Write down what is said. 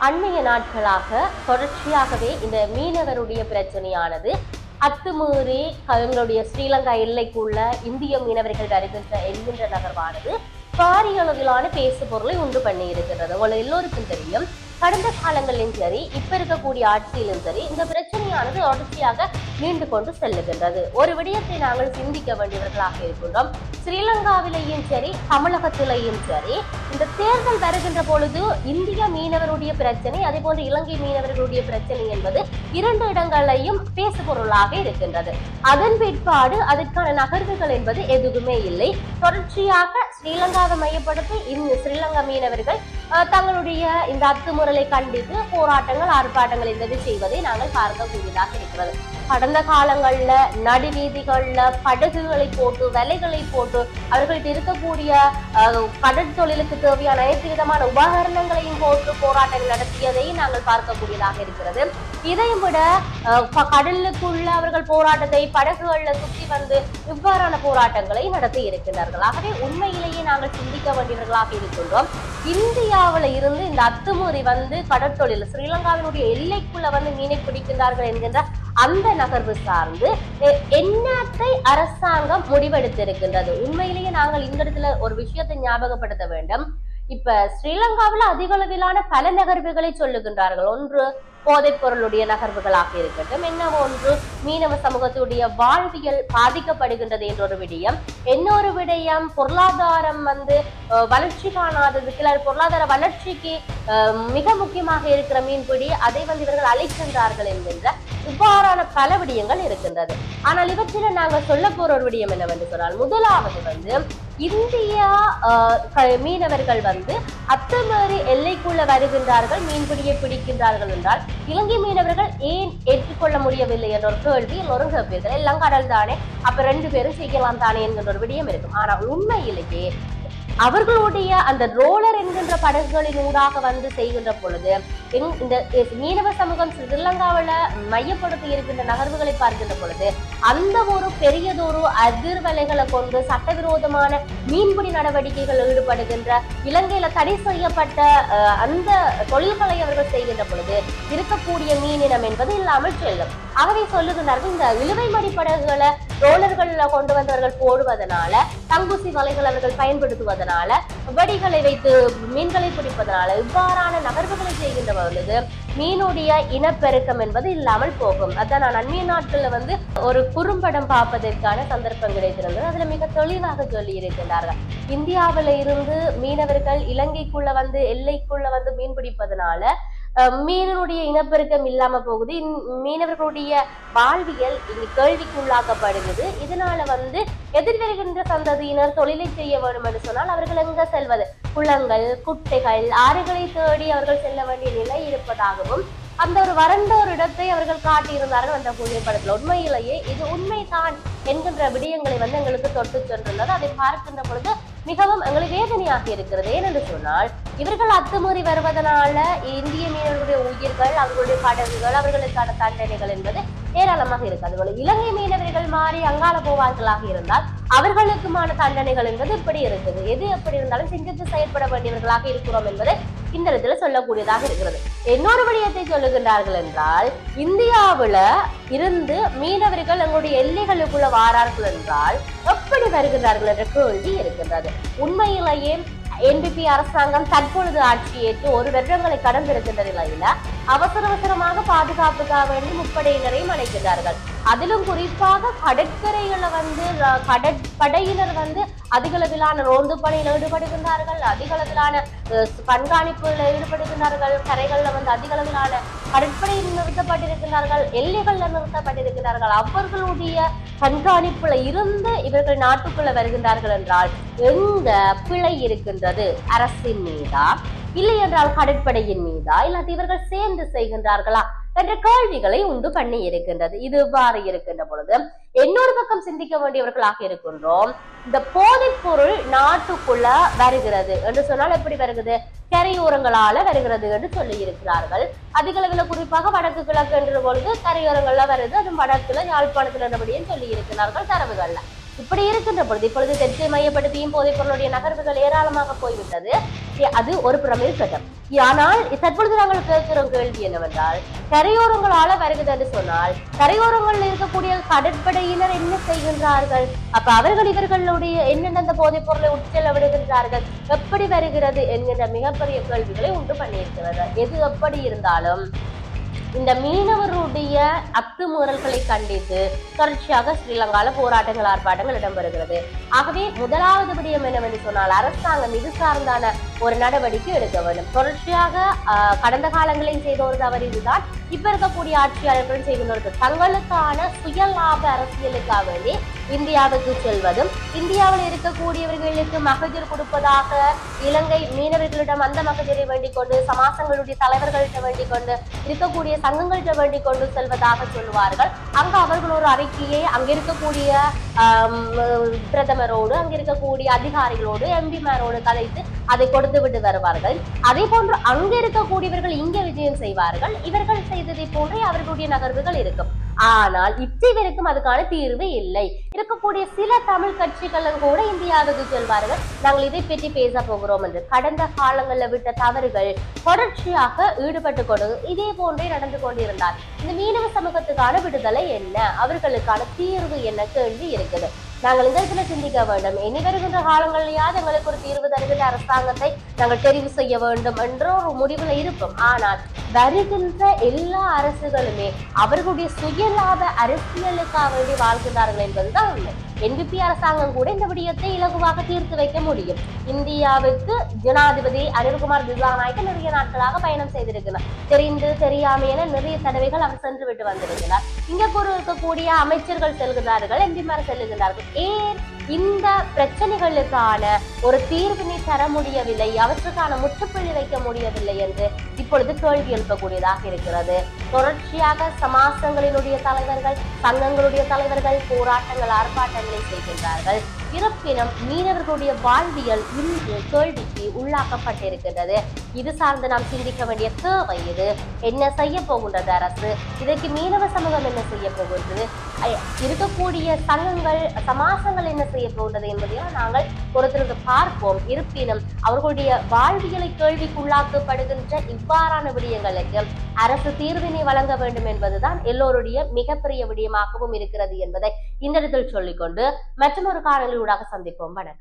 அண்மைய நாட்களாக தொடர்ச்சியாகவே இந்த மீனவருடைய பிரச்சனையானது அத்துமீறி எங்களுடைய ஸ்ரீலங்கா எல்லைக்குள்ள இந்திய மீனவர்கள் வருகின்ற என்கின்ற நகர்வானது பாரிய அளவிலான பேசு பொருளை உண்டு பண்ணி இருக்கிறது. உங்களுக்கு எல்லோருக்கும் தெரியும், கடந்த காலங்களிலும் சரி இப்ப இருக்கக்கூடிய ஆட்சியிலும் சரி இந்த பிரச்சனையானது தொடர்ச்சியாக நீண்டு கொண்டு செல்லுகின்றது. ஒரு விடயத்தை நாங்கள் சிந்திக்க வேண்டியவர்களாக இருக்கின்றோம். ஸ்ரீலங்காவிலேயும் சரி தமிழகத்திலேயும் சரி இந்த தேர்தல் வருகின்ற பொழுது இந்திய மீனவருடைய பிரச்சனை அதே போன்று இலங்கை மீனவர்களுடைய பிரச்சனை என்பது இரண்டு இடங்களையும் பேசு பொருளாக இருக்கின்றது. அதன் பிற்பாடு அதற்கான நகர்வுகள் என்பது எதுவுமே இல்லை. தொடர்ச்சியாக ஸ்ரீலங்காவை மையப்படுத்தி ஸ்ரீலங்கா மீனவர்கள் தங்களுடைய இந்த அத்துமுறலை கண்டித்து போராட்டங்கள் ஆர்ப்பாட்டங்கள் என்பது செய்வதை நாங்கள் பார்க்கக்கூடியதாக இருக்கிறது. கடந்த காலங்கள்ல நடுவீதிகள்ல படகுகளை போட்டு வலைகளை போட்டு அவர்கள்ட்ட இருக்கக்கூடிய கடல் தொழிலுக்கு தேவையான அனைத்து விதமான உபகரணங்களையும் போட்டு போராட்டங்கள் நடத்தியதை நாங்கள் பார்க்கக்கூடியதாக இருக்கிறது. இதையும் விட கடலுக்குள்ள அவர்கள் போராட்டத்தை படகுகள்ல சுற்றி வந்து இவ்வாறான போராட்டங்களை நடத்தி இருக்கின்றார்கள். ஆகவே உண்மையிலேயே நாங்கள் சிந்திக்க வேண்டியவர்களாக இருக்கின்றோம். இந்தியாவில இருந்து இந்த அத்துமீறி வந்து கடற்தொழில் ஸ்ரீலங்காவினுடைய எல்லைக்குள்ள வந்து மீனை பிடிக்கின்றார்கள் என்கின்ற அந்த நகர்வு சார்ந்து என்னத்தை அரசாங்கம் முடிவெடுத்திருக்கின்றது. உண்மையிலேயே நாங்கள் இந்த இடத்துல ஒரு விஷயத்தை ஞாபகப்படுத்த வேண்டும். இப்ப ஸ்ரீலங்காவில் அதிக அளவிலான பல நகர்வுகளை சொல்லுகின்றார்கள். ஒன்று போதைப் பொருளுடைய நகர்வுகளாக இருக்கட்டும், என்ன ஒன்று மீனவ சமூகத்துடைய வாழ்வியல் பாதிக்கப்படுகின்றது என்ற ஒரு விடயம், இன்னொரு விடயம் பொருளாதாரம் வந்து வளர்ச்சி காணாததுக்கு பொருளாதார வளர்ச்சிக்கு மிக முக்கியமாக இருக்கிற மீன்பிடி அதை வந்து இவர்கள் அழைக்கின்றார்கள் என்கின்ற இவ்வாறான பல விடயங்கள் இருக்கின்றது. ஆனால் இவற்றில நாங்கள் சொல்ல போற ஒரு விடயம் என்னவென்று சொன்னால், முதலாவது வந்து இந்தியா மீனவர்கள் வந்து அத்துமீறி எல்லைக்குள்ள வருகின்றார்கள், மீன்பிடியை பிடிக்கின்றார்கள் என்றால் இலங்கை மீனவர்கள் ஏன் ஏற்றுக்கொள்ள முடியவில்லை என்ற ஒரு கேள்வி எல்லோரும் கேட்பீர்கள். எல்லாம் கடல் தானே, அப்ப ரெண்டு பேரும் செய்யலாம் தானே என்கின்ற ஒரு விடயம் இருக்கும். ஆனால் உண்மையிலேயே அவர்களுடைய அந்த ரோலர் என்கின்ற படகுகளின் ஊடாக வந்து செய்கின்ற பொழுது இந்த மீனவ சமூகம் ஸ்ரீலங்காவில மையப்படுத்தி இருக்கின்ற நகர்வுகளை பார்க்கின்ற பொழுது அந்த ஒரு பெரியதொரு அதிர்வலைகளை கொண்டு சட்டவிரோதமான மீன்பிடி நடவடிக்கைகள் ஈடுபடுகின்ற இலங்கையில தடை செய்யப்பட்ட அந்த தொழில்களை அவர்கள் செய்கின்ற பொழுது இருக்கக்கூடிய மீனினம் என்பது இல்லாமல் செல்லும். ஆகவே சொல்லுகின்றார்கள், இந்த இழுவை மடி படகுகளை ரோலர்கள்ல கொண்டு வந்தவர்கள் போடுவதனால, தங்குசி வலைகள் அவர்கள் பயன்படுத்துவதனால, வடிகளை வைத்து மீன்களை பிடிப்பதனால இவ்வாறான நகர்வுகளை செய்கின்ற பொழுது மீனுடைய இனப்பெருக்கம் என்பது இல்லாமல் போகும். அதான் நான் அண்மைய நாட்கள்ல வந்து ஒரு குறும்படம் பார்ப்பதற்கான சந்தர்ப்பம் கிடைத்திருந்தது. அதுல மிக தெளிவாக சொல்லி இருக்கின்றார்கள், இந்தியாவில இருந்து மீனவர்கள் இலங்கைக்குள்ள வந்து எல்லைக்குள்ள வந்து மீன் பிடிப்பதனால மீனுடைய இனப்பெருக்கம் இல்லாம போகுது, மீனவர்களுடைய வாழ்வியல் இங்கு கேள்விக்கு உள்ளாக்கப்படுகிறது. இதனால வந்து எதிர்வருகின்ற சந்ததியினர் தொழிலை செய்ய வேண்டும் என்று சொன்னால் அவர்கள் எங்க செல்வது, குளங்கள் குட்டைகள் ஆறுகளை தேடி அவர்கள் செல்ல வேண்டிய நிலை இருப்பதாகவும் அந்த ஒரு வறண்ட ஒரு இடத்தை அவர்கள் காட்டியிருந்தார்கள் அந்த புகைப்படத்தில். உண்மையிலேயே இது உண்மைதான் என்கின்ற விடயங்களை வந்து எங்களுக்கு தொட்டு சென்றுள்ளது. அதை பார்க்கின்ற பொழுது மிகவும் எங்களுக்கு வேதனையாக இருக்கிறது. ஏனென்று சொன்னால் இவர்கள் அத்துமீறி வருவதனால இந்திய மீனவர்களுடைய உயிர்கள், அவர்களுடைய படகுகள், அவர்களுக்கான தண்டனைகள் என்பது ஏராளமாக இருக்காது. இலங்கை மீனவர்கள் மாறி அங்கால போவார்களாக இருந்தால் அவர்களுக்குமான தண்டனைகள் என்பது இப்படி இருக்குது. எது எப்படி இருந்தாலும் சிந்தித்து செயற்பட வேண்டியவர்களாக இருக்கிறோம் என்பதை இந்த இடத்துல சொல்லக்கூடியதாக இருக்கிறது. இன்னொரு விடயத்தை சொல்லுகின்றார்கள் என்றால், இந்தியாவுல இருந்து மீனவர்கள் எங்களுடைய எல்லைகளுக்குள்ள வாரார்கள் என்றால் எப்படி வருகின்றார்கள் என்ற கேள்வி இருக்கின்றது. உண்மையிலேயே என்பிபி அரசாங்கம் தற்பொழுது ஆட்சியேற்று ஒரு வருடங்களை கடந்திருக்கின்ற நிலையில அவசரமாக பாதுகாப்புக்காக வேண்டி முப்படையினரையும் அழைக்கிறார்கள். அதிலும் குறிப்பாக கடற்கரைகளை வந்து கடற்படையினர் வந்து அதிக அளவிலான ரோந்து பணியில் ஈடுபடுகின்றார்கள், அதிக அளவிலான கண்காணிப்புல ஈடுபடுகின்றார்கள், கரைகள்ல வந்து அதிக அளவிலான கடற்படையில் நிறுத்தப்பட்டிருக்கிறார்கள், எல்லைகள்ல நிறுத்தப்பட்டிருக்கிறார்கள். அவர்களுடைய கண்காணிப்புல இருந்து இவர்கள் நாட்டுக்குள்ள வருகின்றார்கள் என்றால் எங்க பிழை இருக்கின்றது? அரசின் மீதா, இல்லை என்றால் கடற்படையின் மீதா, இல்லாட்டி இவர்கள் சேர்ந்து செய்கின்றார்களா என்ற கேள்விகளை உண்டு பண்ணி இருக்கின்றது. இது இவ்வாறு இருக்கின்ற பொழுது இன்னொரு பக்கம் சிந்திக்க வேண்டியவர்களாக இருக்கின்றோம். இந்த போதைப் பொருள் நாட்டுக்குள்ள வருகிறது என்று சொன்னால் எப்படி வருகிறது? கரையோரங்களால வருகிறது என்று சொல்லி இருக்கிறார்கள். அதிக அளவில் குறிப்பாக வடக்கு கிழக்கு என்ற பொழுது கரையோரங்கள்ல வருது, அது வடக்குல யாழ்ப்பாணத்துல சொல்லி இருக்கிறார்கள் தரவுகள்ல. இப்படி இருக்கின்ற பொழுது இப்பொழுது தெற்கை மையப்படுத்தியும் போதைப் பொருளுடைய நகர்வுகள் ஏராளமாக போய்விட்டது. அது ஒரு புறம் இருக்கட்டும். ஆனால் தற்பொழுது நாங்கள் கேட்கிற கேள்வி என்னவென்றால், கரையோரங்களால வருகிறது என்று சொன்னால் கரையோரங்களில் இருக்கக்கூடிய கடற்படையினர் என்ன செய்கின்றார்கள்? அப்ப அவர்கள் இவர்களுடைய என்னென்ன போதைப் பொருளை உட்செல்ல விடுகின்றார்கள், எப்படி வருகிறது என்கின்ற மிகப்பெரிய கேள்விகளை உண்டு பண்ணியிருக்கிறது. எது எப்படி இருந்தாலும் இந்த மீனவருடைய அத்துமீறல்களை கண்டித்து தொடர்ச்சியாக ஸ்ரீலங்கால போராட்டங்கள் ஆர்ப்பாட்டங்கள் இடம்பெறுகிறது. ஆகவே முதலாவது விடயம் என்னவென்று சொன்னால், அரசாங்கம் இது சார்ந்தான ஒரு நடவடிக்கை எடுக்க வேண்டும். தொடர்ச்சியாக கடந்த காலங்களில் செய்த ஒரு தவறு இதுதான். இப்ப இருக்கக்கூடிய ஆட்சியாளர்களும் செய்கின்றது. தங்களுக்கான சுய லாப அரசியலுக்காக வேண்டி இந்தியாவுக்கு செல்வதும், இந்தியாவில் இருக்கக்கூடியவர்களுக்கு மகஜர் கொடுப்பதாக இலங்கை மீனவர்களிடம் அந்த மகஜரை வேண்டிக் கொண்டு, சமாசங்களுடைய தலைவர்களிடம் வேண்டிக் கொண்டு, இருக்கக்கூடிய சங்கங்கள்கிட்ட வேண்டிக் கொண்டு செல்வதாக சொல்லுவார்கள். அங்க அவர்கள் ஒரு அறிக்கையை அங்க இருக்கக்கூடிய பிரதமரோடு, அங்க இருக்கக்கூடிய அதிகாரிகளோடு, எம்பிமாரோடு கலைத்து அதை கொடுத்து விட்டு வருவார்கள். அதே போன்று அங்க இருக்கக்கூடியவர்கள் இங்க விஜயம் செய்வார்கள். இவர்கள் செய்ததை போன்றே அவர்களுடைய நகர்வுகள் இருக்கும். ஆனால் இச்சைவரைக்கும் அதுக்கான தீர்வு இல்லை. இருக்கக்கூடிய சில தமிழ் கட்சிகளும் கூட இந்தியாவுக்கு செல்வார்கள், நாங்கள் இதை பற்றி பேச போகிறோம் என்று. கடந்த காலங்களில் விட்ட தவறுகள் தொடர்ச்சியாக ஈடுபட்டு கொண்டு இதே போன்றே நடந்து கொண்டிருந்தார். இந்த மீனவ சமூகத்துக்கான விடுதலை என்ன, அவர்களுக்கான தீர்வு என்ன கேள்வி இருக்குது. நாங்கள் இந்த இடத்துல சிந்திக்க வேண்டும். இனி வருகின்ற காலங்களிலேயாவது எங்களுக்கு ஒரு தீர்வு தருகின்ற அரசாங்கத்தை நாங்கள் தெரிவு செய்ய வேண்டும் என்ற ஒரு முடிவுல இருப்போம். ஆனால் வருகின்ற எல்லா அரசுகளுமே அவர்களுடைய சுயலாப அரசியலுக்காக வேண்டி வாழ்கின்றார்கள் என்பதுதான் உண்மை. NPP அரசாங்கம் கூட இந்த விடயத்தை இலகுவாக தீர்த்து வைக்க முடியும். இந்தியாவுக்கு ஜனாதிபதி அனில்குமார் திசாநாயக்க நிறைய நாட்களாக பயணம் செய்திருக்கிறார். தெரிந்து தெரியாம என நிறைய தடவைகள் அவர் சென்று விட்டு வந்திருக்கிறார். இங்க இருக்கக்கூடிய அமைச்சர்கள் செல்கிறார்கள், எம்பிமார் செல்லுகிறார்கள். ஏன் இந்த பிரச்சனைகளுக்கான ஒரு தீர்வினை தர முடியவில்லை, அவற்றுக்கான முற்றுப்புள்ளி வைக்க முடியவில்லை என்று இப்பொழுது கேள்வி எழுப்பக்கூடியதாக இருக்கிறது. தொடர்ச்சியாக சமாசங்களினுடைய தலைவர்கள், சங்கங்களுடைய தலைவர்கள் போராட்டங்கள் ஆர்ப்பாட்டங்களை செய்கின்றார்கள். இருப்பினும் மீனவர்களுடைய வாழ்வியல் இன்று கேள்விக்கு உள்ளாக்கப்பட்டிருக்கின்றது. இது சார்ந்து நாம் சிந்திக்க வேண்டிய தேவை இது. என்ன செய்ய போகின்றது அரசு? இதற்கு மீனவ சமூகம் என்ன செய்ய போகின்றது? இருக்கக்கூடிய சங்கங்கள், சமாசங்கள் என்ன செய்ய போகின்றது என்பதையும் நாங்கள் பொறுத்திருந்து பார்ப்போம். இருப்பினும் அவர்களுடைய வாழ்வியலை கேள்விக்குள்ளாக்கப்படுகின்ற இவ்வாறான விடயங்களுக்கு அரசு தீர்வினை வழங்க வேண்டும் என்பதுதான் எல்லோருடைய மிகப்பெரிய விடயமாகவும் இருக்கிறது என்பதை இந்த இடத்தில் சொல்லிக்கொண்டு மற்றொரு காணொளியூடாக சந்திப்போம். வணக்கம்.